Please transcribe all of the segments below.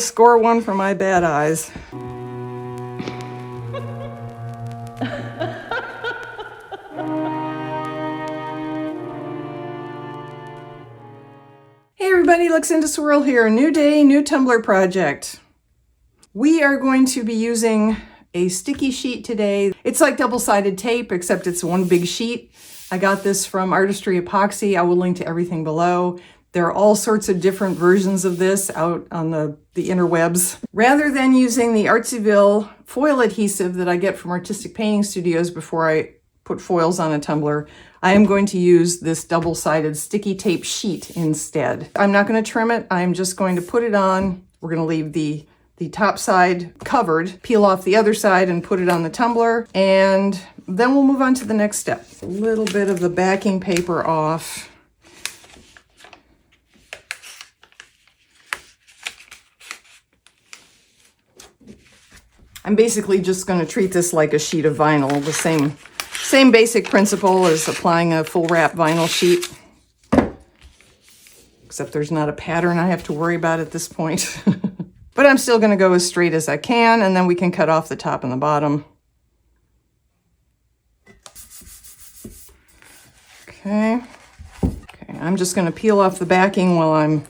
Score one for my bad eyes. Hey everybody, Luxinda Swirl here. New day, new tumbler project. We are going to be using a sticky sheet today. It's like double-sided tape, except it's one big sheet. I got this from Artistry Epoxy. I will link to everything below. There are all sorts of different versions of this out on the interwebs. Rather than using the Artsyville foil adhesive that I get from Artistic Painting Studios before I put foils on a tumbler, I am going to use this double-sided sticky tape sheet instead. I'm not going to trim it. I'm just going to put it on. We're going to leave the top side covered, peel off the other side and put it on the tumbler, and then we'll move on to the next step. A little bit of the backing paper off. I'm basically just going to treat this like a sheet of vinyl, the same basic principle as applying a full wrap vinyl sheet, except there's not a pattern I have to worry about at this point. But I'm still going to go as straight as I can, and then we can cut off the top and the bottom. Okay, I'm just going to peel off the backing while I'm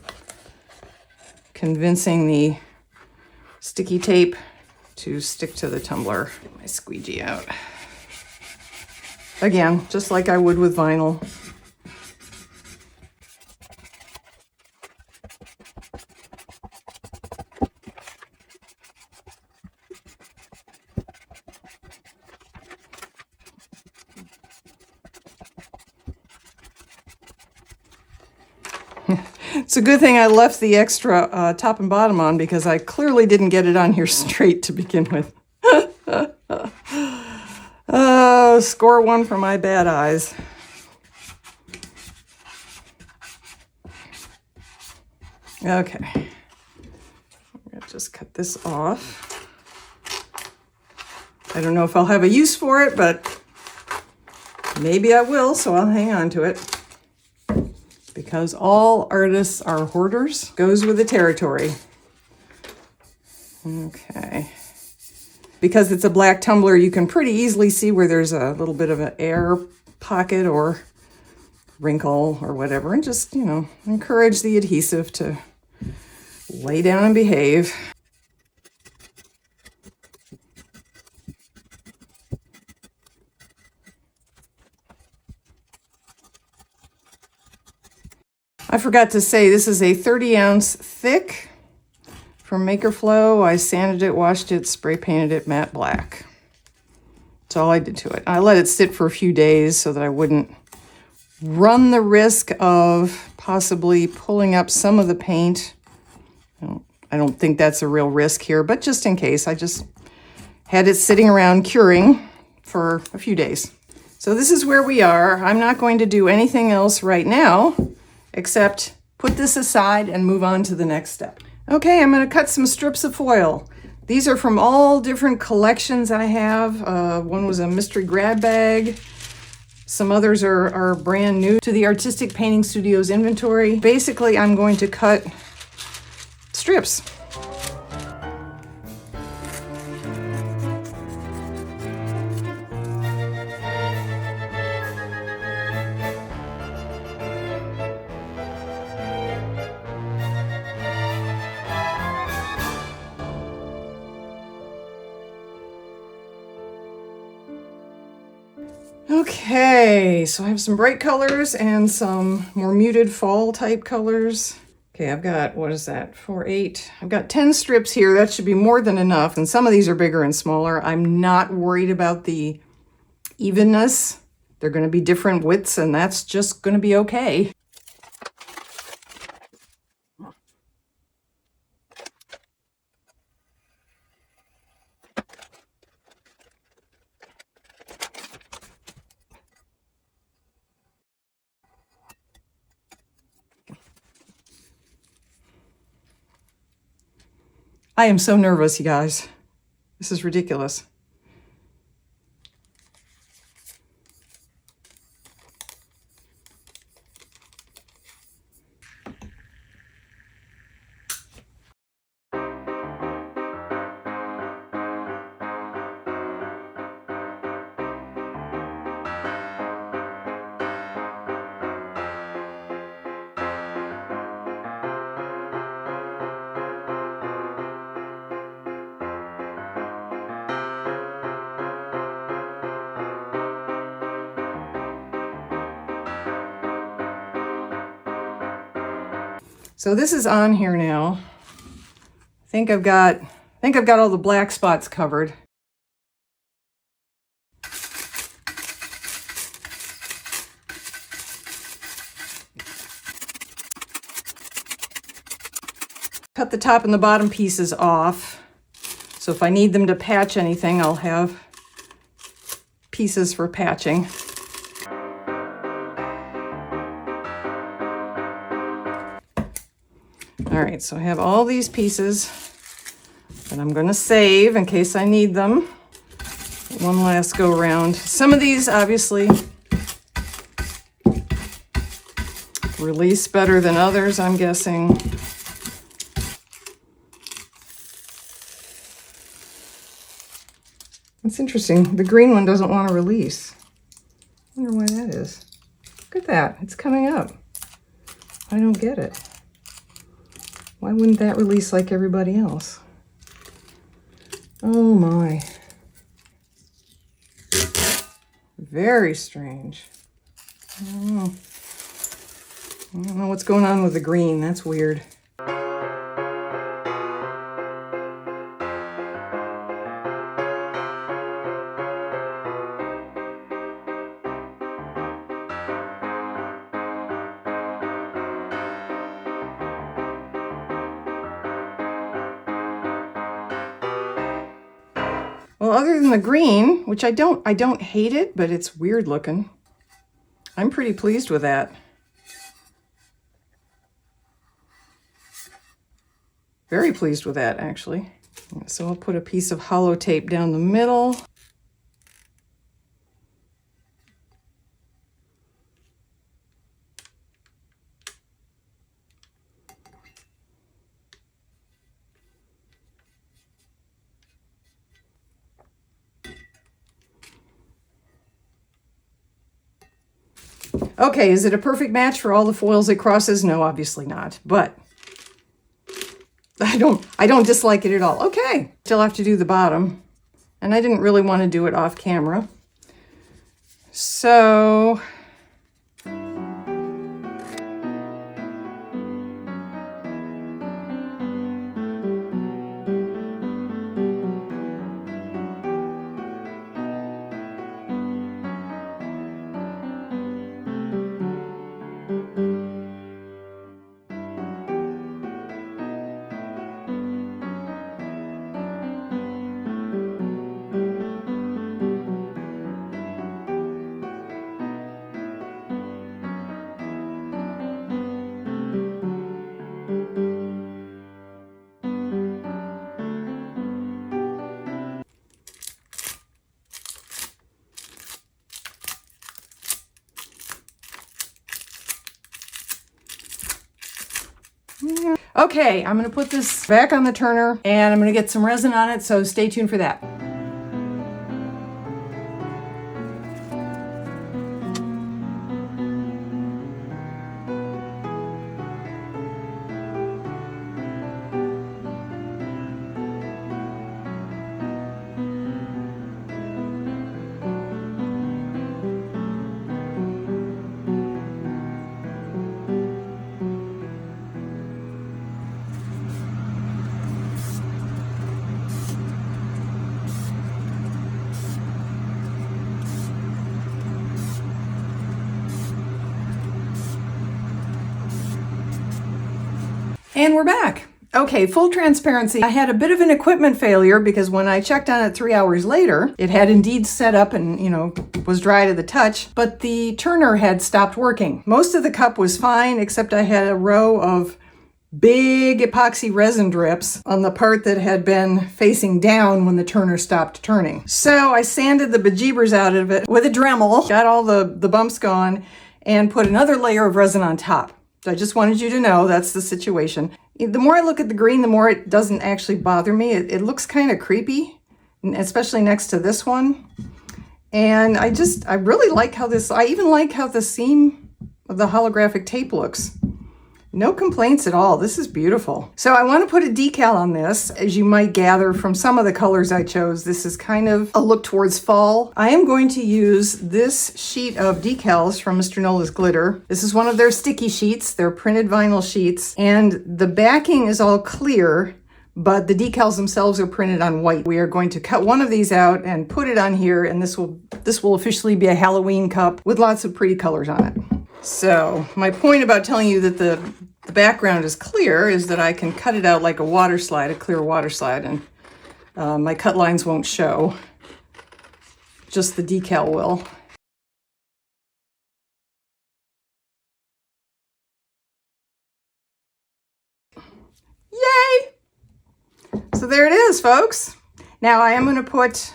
convincing the sticky tape to stick to the tumbler. Get my squeegee out. Again, just like I would with vinyl. It's a good thing I left the extra top and bottom on, because I clearly didn't get it on here straight to begin with. Score one for my bad eyes. Okay, I'm gonna just cut this off. I don't know if I'll have a use for it, but maybe I will, so I'll hang on to it. Because all artists are hoarders. Goes with the territory. Okay. Because it's a black tumbler, you can pretty easily see where there's a little bit of an air pocket or wrinkle or whatever, and just, you know, encourage the adhesive to lay down and behave. I forgot to say, this is a 30-ounce thick from Makerflow. I sanded it, washed it, spray painted it matte black. That's all I did to it. I let it sit for a few days so that I wouldn't run the risk of possibly pulling up some of the paint. I don't think that's a real risk here, but just in case, I just had it sitting around curing for a few days. So this is where we are. I'm not going to do anything else right now, except put this aside and move on to the next step. Okay, I'm going to cut some strips of foil. These are from all different collections I have. One was a mystery grab bag. Some others are brand new to the Artistic Painting Studios inventory. Basically, I'm going to cut strips. Okay, so I have some bright colors and some more muted fall type colors. Okay, I've got, what is that, 4, 8. I've got 10 strips here. That should be more than enough. And some of these are bigger and smaller. I'm not worried about the evenness. They're going to be different widths, and that's just going to be okay. I am so nervous, you guys. This is ridiculous. So this is on here now. I think I've got all the black spots covered. Cut the top and the bottom pieces off. So if I need them to patch anything, I'll have pieces for patching. All right, so I have all these pieces that I'm going to save in case I need them. One last go around. Some of these obviously release better than others, I'm guessing. It's interesting. The green one doesn't want to release. I wonder why that is. Look at that. It's coming up. I don't get it. Why wouldn't that release like everybody else? Oh my. Very strange. I don't know what's going on with the green. That's weird. Well, other than the green, which I don't hate it, but it's weird looking. I'm pretty pleased with that. Very pleased with that, actually. So I'll put a piece of hollow tape down the middle. Okay, is it a perfect match for all the foils it crosses? No, obviously not, but I don't dislike it at all. Okay, still have to do the bottom, and I didn't really want to do it off camera. So okay, I'm going to put this back on the turner and I'm going to get some resin on it, so stay tuned for that. And we're back. Okay, full transparency. I had a bit of an equipment failure because when I checked on it 3 hours later, it had indeed set up and, was dry to the touch, but the turner had stopped working. Most of the cup was fine, except I had a row of big epoxy resin drips on the part that had been facing down when the turner stopped turning. So I sanded the bejeebers out of it with a Dremel, got all the bumps gone, and put another layer of resin on top. So I just wanted you to know that's the situation. The more I look at the green, the more it doesn't actually bother me. It looks kind of creepy, especially next to this one. And I really like how I even like how the seam of the holographic tape looks. No complaints at all. This is beautiful. So I want to put a decal on this. As you might gather from some of the colors I chose, this is kind of a look towards fall. I am going to use this sheet of decals from Mr. Nola's Glitter. This is one of their sticky sheets. They're printed vinyl sheets, and the backing is all clear, but the decals themselves are printed on white. We are going to cut one of these out and put it on here, and this will officially be a Halloween cup with lots of pretty colors on it. So my point about telling you that the background is clear is that I can cut it out like a water slide, a clear water slide, and my cut lines won't show. Just the decal will. Yay! So there it is, folks. Now I am going to put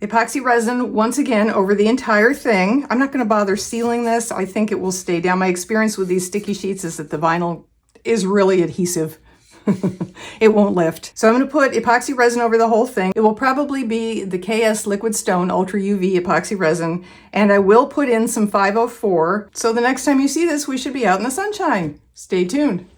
epoxy resin once again over the entire thing. I'm not going to bother sealing this. I think it will stay down. My experience with these sticky sheets is that the vinyl is really adhesive. It won't lift. So I'm going to put epoxy resin over the whole thing. It will probably be the KS Liquid Stone Ultra UV epoxy resin, and I will put in some 504. So the next time you see this, we should be out in the sunshine. Stay tuned.